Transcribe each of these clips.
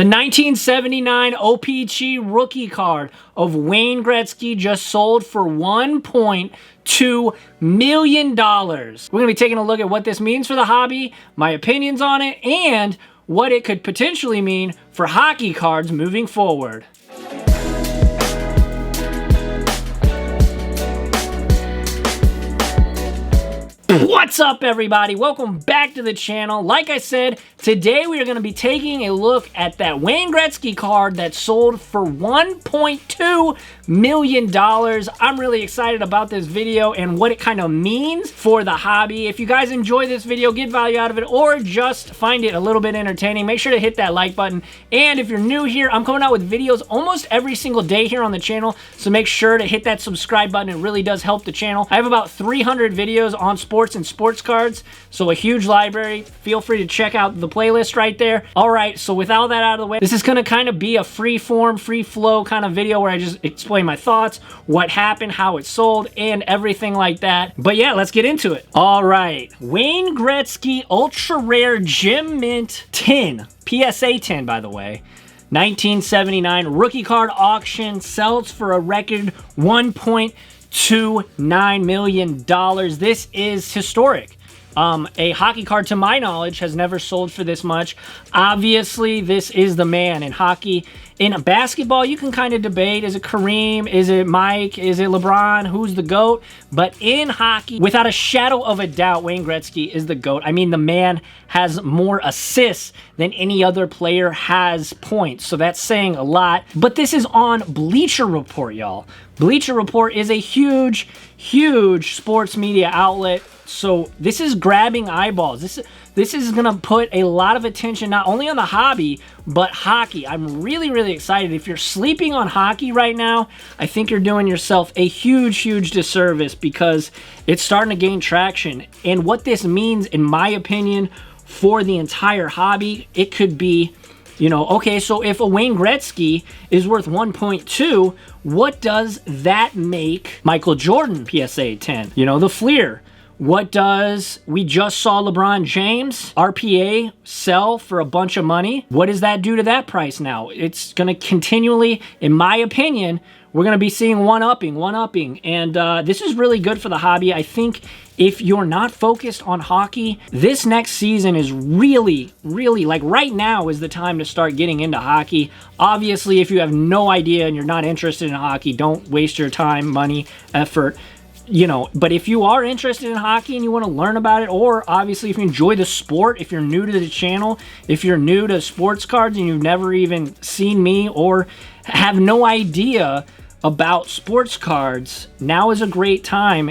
The 1979 OPC rookie card of Wayne Gretzky just sold for $1.2 million. We're going to be taking a look at what this means for the hobby, my opinions on it, and what it could potentially mean for hockey cards moving forward. What's up, everybody? Welcome back to the channel. Like I said, today we are going to be taking a look at that Wayne Gretzky card that sold for $1.2 million. I'm really excited about this video and what it kind of means for the hobby. If you guys enjoy this video, get value out of it, or just find it a little bit entertaining, make sure to hit that like button. And if you're new here, I'm coming out with videos almost every single day here on the channel, so make sure to hit that subscribe button. It really does help the channel. I have about 300 videos on sports and sports cards, so a huge library. Feel free to check out the playlist right there. All right, so with all that out of the way, this is going to kind of be a free form, free flow kind of video where I just explain my thoughts, what happened, how it sold, and everything like that. But yeah, let's get into it. All right, Wayne Gretzky Ultra Rare Gem Mint 10, PSA 10 by the way, 1979 rookie card auction, sells for a record $1.29 million. This is historic. A hockey card, to my knowledge, has never sold for this much. Obviously, this is the man in hockey. In basketball, you can kind of debate, is it Kareem, is it Mike, is it LeBron, who's the GOAT? But in hockey, without a shadow of a doubt, Wayne Gretzky is the GOAT. I mean, the man has more assists than any other player has points, so that's saying a lot. But this is on Bleacher Report, y'all. Bleacher Report is a huge, huge sports media outlet, so this is grabbing eyeballs. This is going to put a lot of attention not only on the hobby, but hockey. I'm really, really excited. If you're sleeping on hockey right now, I think you're doing yourself a huge, huge disservice because it's starting to gain traction. And what this means, in my opinion, for the entire hobby, it could be, you know, okay, so if a Wayne Gretzky is worth 1.2, what does that make Michael Jordan PSA 10? You know, the Fleer. What does, we just saw LeBron James RPA sell for a bunch of money. What does that do to that price now? It's going to continually, in my opinion, we're going to be seeing one-upping. And this is really good for the hobby. I think if you're not focused on hockey, this next season is really, really, like right now is the time to start getting into hockey. Obviously, if you have no idea and you're not interested in hockey, don't waste your time, money, effort. You know, but if you are interested in hockey and you want to learn about it, or obviously if you enjoy the sport, if you're new to the channel, if you're new to sports cards and you've never even seen me or have no idea about sports cards, now is a great time,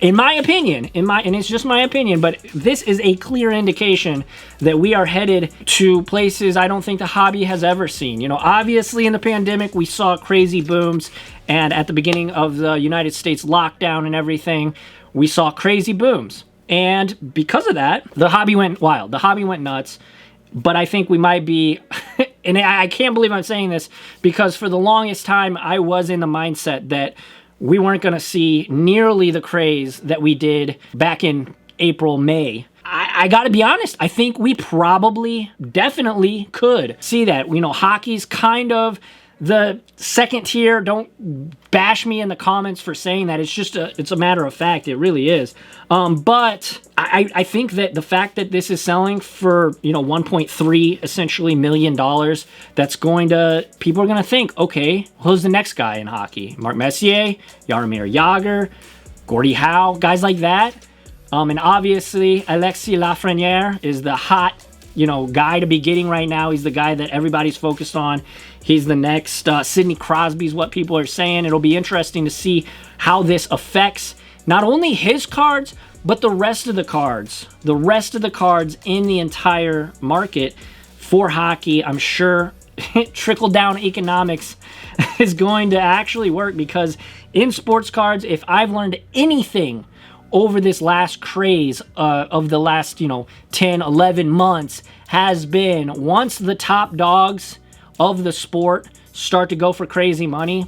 in my opinion, and it's just my opinion, but this is a clear indication that we are headed to places I don't think the hobby has ever seen. You know, obviously in the pandemic, we saw crazy booms, and at the beginning of the United States lockdown and everything, we saw crazy booms. And because of that, the hobby went wild. The hobby went nuts. But I think we might be, and I can't believe I'm saying this, because for the longest time, I was in the mindset that we weren't going to see nearly the craze that we did back in April, May. I got to be honest, I think we probably, definitely could see that. You know, hockey's kind of the second tier. Don't bash me in the comments for saying that. It's just it's a matter of fact. It really is. But I think that the fact that this is selling for, you know, 1.3 essentially million dollars, that's going to, people are going to think, okay, who's the next guy in hockey? Mark Messier, Jaromir Jagr, Gordie Howe, guys like that. And obviously Alexis Lafreniere is the hot, you know, guy to be getting right now. He's the guy that everybody's focused on. He's the next Sidney Crosby is what people are saying. It'll be interesting to see how this affects not only his cards, but the rest of the cards. The rest of the cards in the entire market for hockey. I'm sure trickle-down economics is going to actually work, because in sports cards, if I've learned anything over this last craze of the last, you know, 10, 11 months, has been once the top dogs of the sport start to go for crazy money,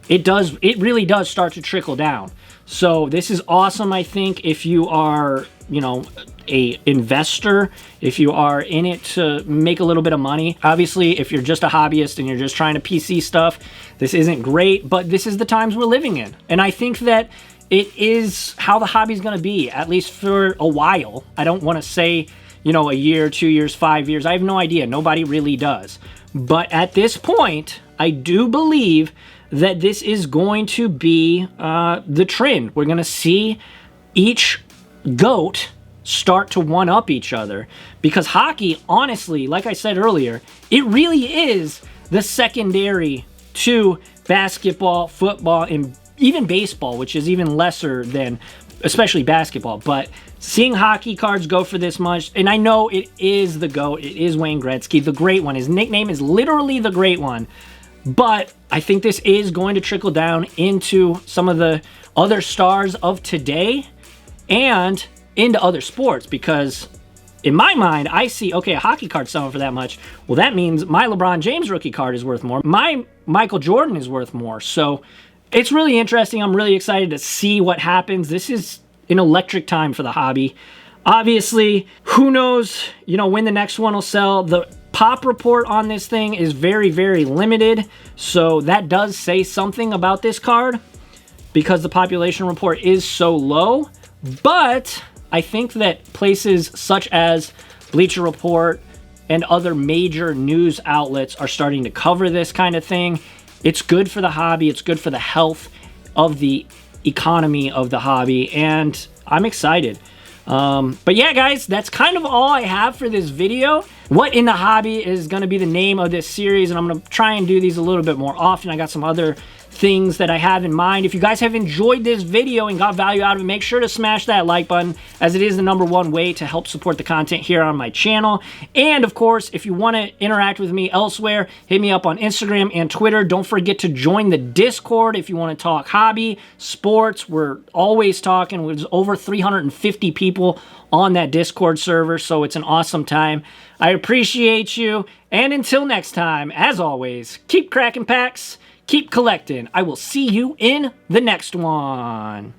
it really does start to trickle down. So this is awesome, I think, if you are you know, a investor, if you are in it to make a little bit of money. Obviously, if you're just a hobbyist and you're just trying to PC stuff, this isn't great, but this is the times we're living in. And I think that it is how the hobby's going to be, at least for a while. I don't want to say, you know, a year, 2 years, 5 years. I have no idea. Nobody really does. But at this point, I do believe that this is going to be the trend. We're going to see each GOAT start to one-up each other, because hockey, honestly, like I said earlier, it really is the secondary to basketball, football, and even baseball, which is even lesser than especially basketball. But seeing hockey cards go for this much, and I know it is the GOAT, it is Wayne Gretzky, the Great One. His nickname is literally the Great One. But I think this is going to trickle down into some of the other stars of today and into other sports, because in my mind, I see, okay, a hockey card selling for that much. Well, that means my LeBron James rookie card is worth more. My Michael Jordan is worth more. So it's really interesting. I'm really excited to see what happens. This is an electric time for the hobby. Obviously, who knows, you know, when the next one will sell. The pop report on this thing is very, very limited. So that does say something about this card, because the population report is so low. But I think that places such as Bleacher Report and other major news outlets are starting to cover this kind of thing. It's good for the hobby. It's good for the health of the economy of the hobby, and I'm excited. But yeah, guys, that's kind of all I have for this video. What in the Hobby is going to be the name of this series, and I'm going to try and do these a little bit more often. I got some other things that I have in mind. If you guys have enjoyed this video and got value out of it, make sure to smash that like button, as it is the #1 way to help support the content here on my channel. And of course, if you want to interact with me elsewhere, hit me up on Instagram and Twitter. Don't forget to join the Discord if you want to talk hobby, sports. We're always talking. There's over 350 people on that Discord server, so it's an awesome time. I appreciate you, and until next time, as always, keep cracking packs, keep collecting. I will see you in the next one.